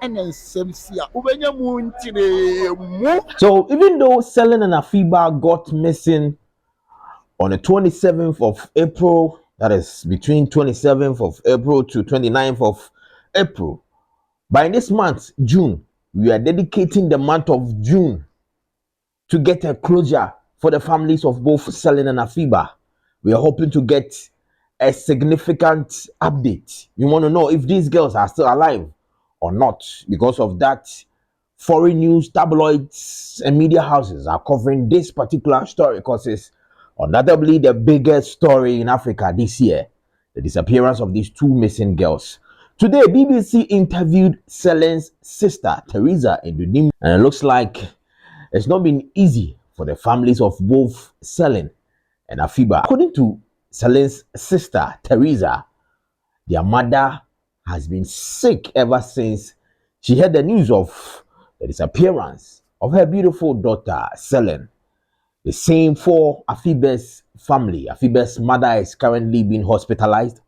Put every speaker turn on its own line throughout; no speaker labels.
So even though Celine and AFIBA got missing on the 27th of April, that is between 27th of April to 29th of April, by this month, June, we are dedicating the month of June to get a closure for the families of both Celine and AFIBA. We are hoping to get a significant update. We want to know if these girls are still alive or not. Because of that, foreign news, tabloids, and media houses are covering this particular story because it's undoubtedly the biggest story in Africa this year, the disappearance of these two missing girls. Today, BBC interviewed Celine's sister, Teresa, in the name, and it looks like it's not been easy for the families of both Celine and AFIBA. According to Celine's sister, Teresa, their mother has been sick ever since she heard the news of the disappearance of her beautiful daughter, Celine. The same for AFIBA's family. AFIBA's mother is currently being hospitalized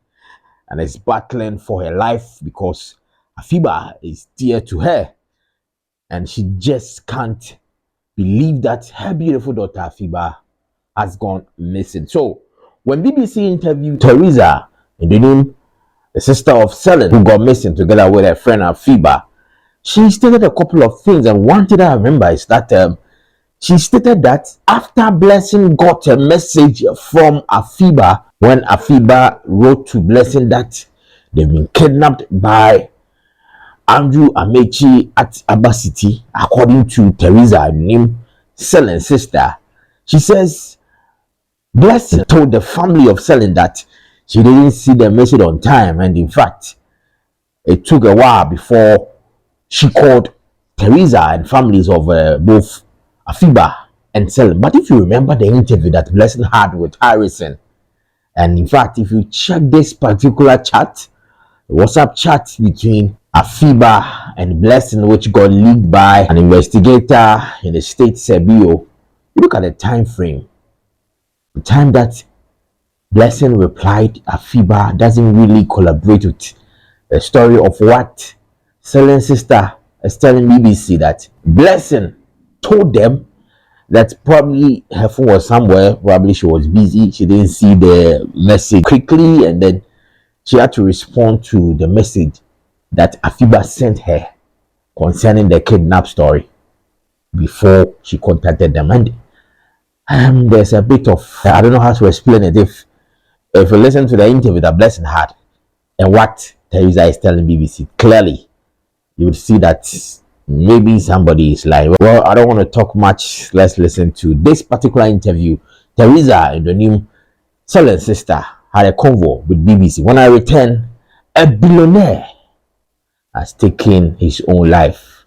and is battling for her life because AFIBA is dear to her. And she just can't believe that her beautiful daughter, AFIBA, has gone missing. So, when BBC interviewed Teresa, in the name, the sister of Celine, who got missing together with her friend AFIBA, she stated a couple of things. And one thing I remember is that she stated that after Blessing got a message from AFIBA, when AFIBA wrote to Blessing that they've been kidnapped by Andrew Amechi at Aba City, according to Teresa, named Celine Sister, she says Blessing told the family of Celine that she didn't see the message on time, and in fact, it took a while before she called Teresa and families of both AFIBA and Celine. But if you remember the interview that Blessing had with Harrison, and in fact, if you check this particular chat, the WhatsApp chat between AFIBA and Blessing, which got leaked by an investigator in the state Sebio, you look at the time frame. The time that Blessing replied, AFIBA doesn't really collaborate with the story of what Celine Sister is telling BBC, that Blessing told them that probably her phone was somewhere, probably she was busy, she didn't see the message quickly, and then she had to respond to the message that AFIBA sent her concerning the kidnap story before she contacted them. And there's a bit of, I don't know how to explain it. If you listen to the interview that Blessing had and what Teresa is telling BBC, clearly you would see that maybe somebody is lying. Well, I don't want to talk much. Let's listen to this particular interview. Teresa, in the name Celine Sister, had a convo with BBC. When I return, a billionaire has taken his own life.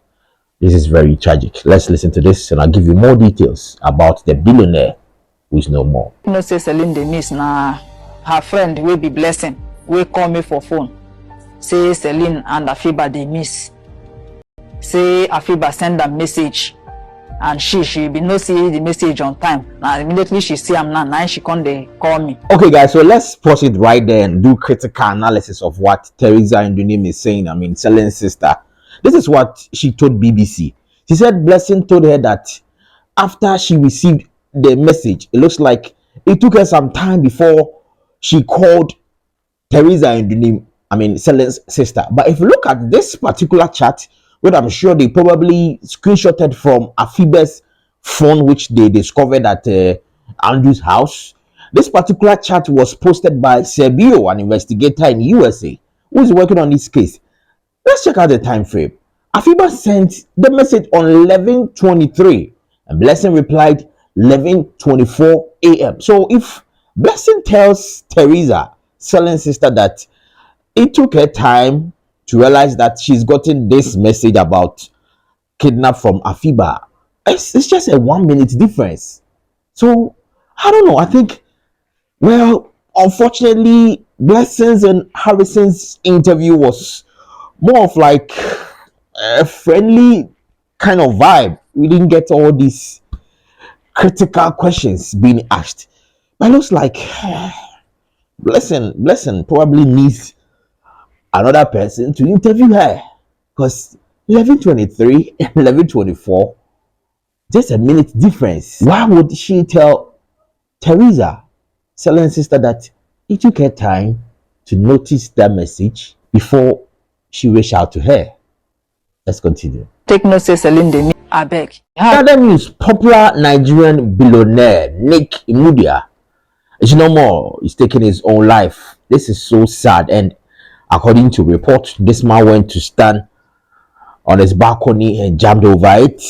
This is very tragic. Let's listen to this and I'll give you more details about the billionaire who is no more.
You know, say Celine dey miss na her friend will be Blessing, will call me for phone. Say Celine and AFIBA they miss. Say AFIBA send a message and she be no see the message on time. Now immediately she see am now she come they call me.
Okay guys, so let's pause it right there and do critical analysis of what Teresa Ndunim is saying. I mean, Celine's sister. This is what she told BBC. She said Blessing told her that after she received the message, it looks like it took her some time before she called Teresa Ndunim, I mean Celine's sister. But if you look at this particular chat, what I'm sure they probably screenshotted from AFIBA's phone, which they discovered at Andrew's house. This particular chat was posted by Sebio, an investigator in USA, who is working on this case. Let's check out the time frame. AFIBA sent the message on 11:23, and Blessing replied 11:24 a.m. So if Blessing tells Teresa, Celine's sister, that it took her time to realize that she's gotten this message about kidnap from AFIBA, it's just a 1 minute difference. So I don't know. I think, well, unfortunately, Blessings and Harrison's interview was more of like a friendly kind of vibe. We didn't get all these critical questions being asked. But it looks like Blessing probably needs another person to interview her, because 11:23 and 11:24, just a minute difference. Why would she tell Teresa, Celine Sister, that it took her time to notice that message before she reached out to her? Let's continue.
Take note, say Celine dey miss abeg.
Other news: popular Nigerian billionaire Nick Imudia is no more. He's taking his own life. This is so sad. And according to reports, this man went to stand on his balcony and jumped over it,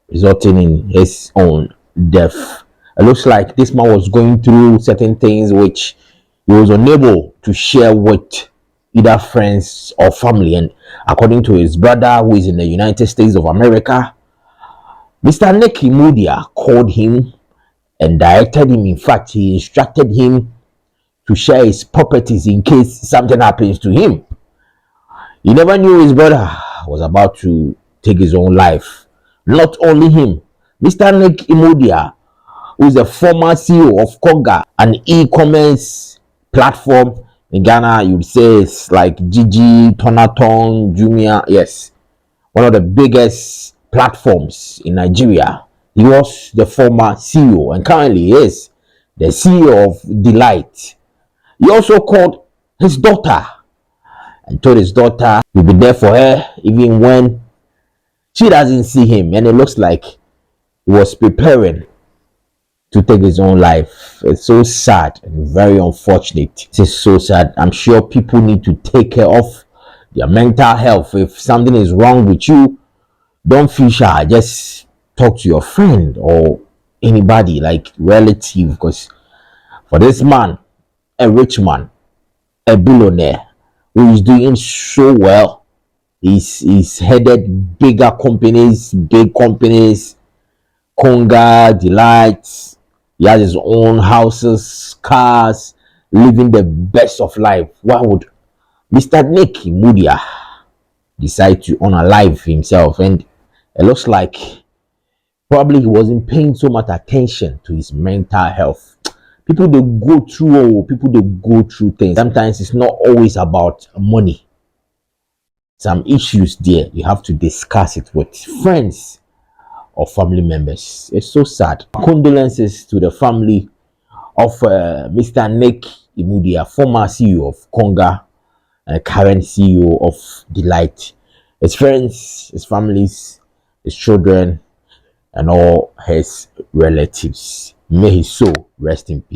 resulting in his own death. It looks like this man was going through certain things which he was unable to share with either friends or family. And according to his brother, who is in the United States of America, Mr. Nick Imudia called him and directed him. In fact, he instructed him to share his properties in case something happens to him. He never knew his brother was about to take his own life. Not only him, Mr. Nick Imudia, who is the former CEO of Konga, an e-commerce platform in Ghana. You'd say it's like Gigi, Tonaton, Jumia. Yes, one of the biggest platforms in Nigeria. He was the former CEO and currently is the CEO of Delight. He also called his daughter and told his daughter he'll be there for her even when she doesn't see him. And it looks like he was preparing to take his own life. It's so sad and very unfortunate. It is so sad. I'm sure people need to take care of their mental health. If something is wrong with you, don't feel shy. Just talk to your friend or anybody, like relative, because for this man, a rich man, a billionaire who is doing so well, he's headed bigger companies, big companies, Konga, Delight. He has his own houses, cars, living the best of life. Why would Mr. Nick Imudia decide to unalive himself? And it looks like probably he wasn't paying so much attention to his mental health. People they go through things. Sometimes it's not always about money. Some issues there you have to discuss it with friends or family members. It's so sad. Condolences to the family of Mr. Nick Imudia, former CEO of Konga and current CEO of Delight. His friends, his families, his children, and all his relatives. May his soul rest in peace.